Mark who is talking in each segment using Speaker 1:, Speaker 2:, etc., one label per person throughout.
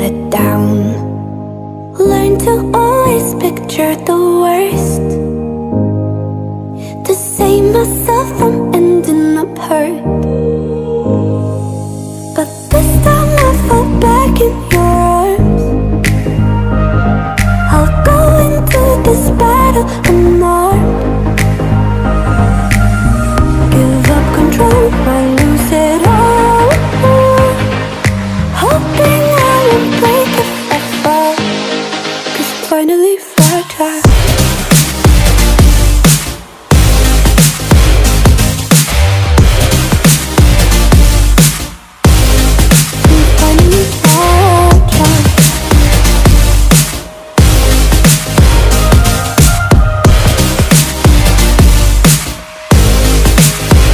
Speaker 1: let down. Learn to always picture the worst, to save myself from ending up hurt. But this time I fall back in your arms. I'll go into this battle unarmed. Give up control, I lose it all. Hoping I won't break if I fall, 'cause I'm finally fragile.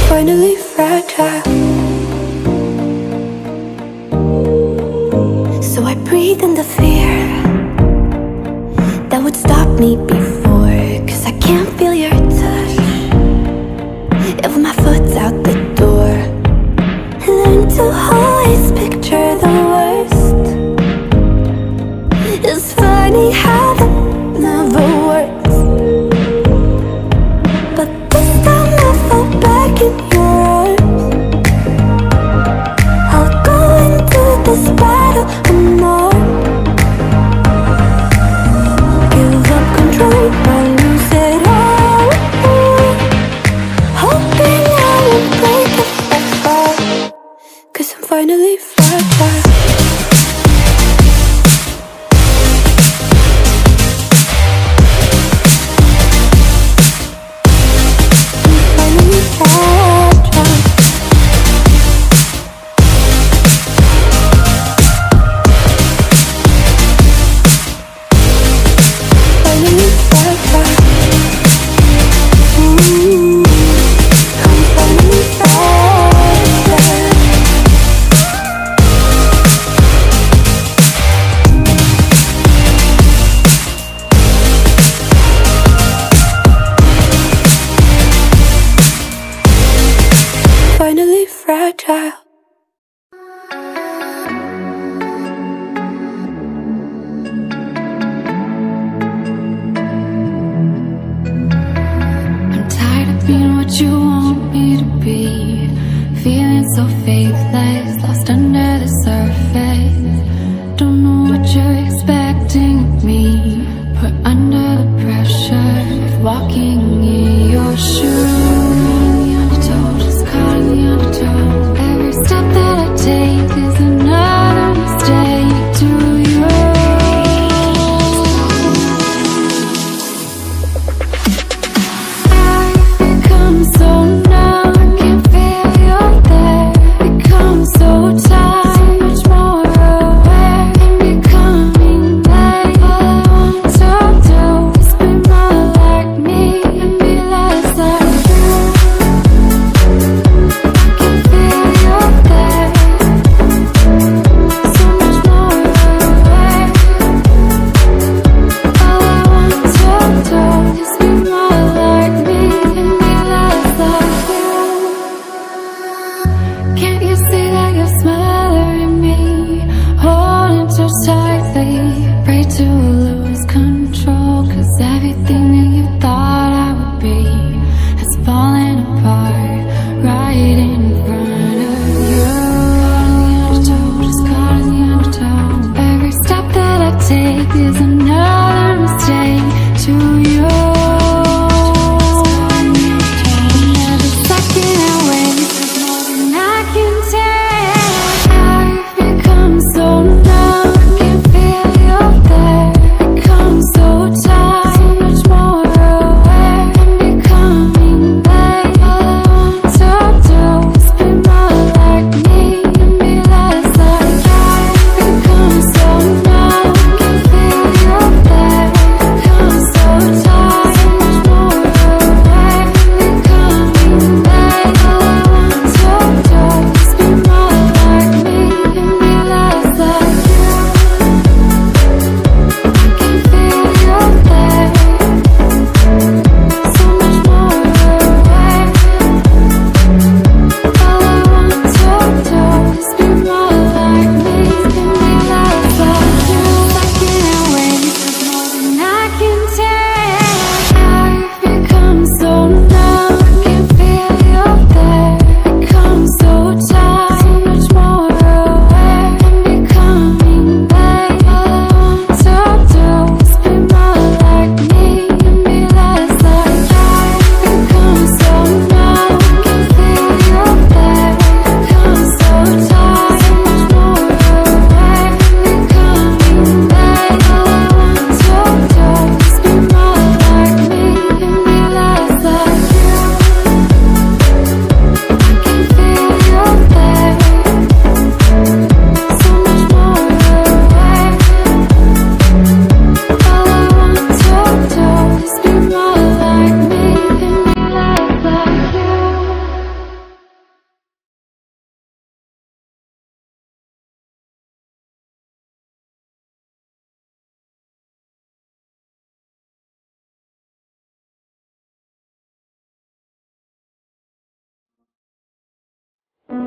Speaker 1: Finally fragile. So I breathe in the fear that would stop me before, 'cause I can't feel your touch if my foot's out the door. Learn to always picture the worst. It's funny how that never works. But this time I fall back in your arms. I'll go into this battle unarmed. Give up control, I lose it all. Hoping I won't break if I fall, 'cause I'm finally fragile. Finally fragile.
Speaker 2: I'm tired of being what you want me to be, feeling so faithless, lost under the surface. Don't know what you're expecting of me, put under the pressure of walking in your shoes. Every step that I take is another mistake to you. I've become so numb, I can't feel you're there. Become so tired, so much more aware. I'm becoming late. All I want to do is be more like me and be less like you. Is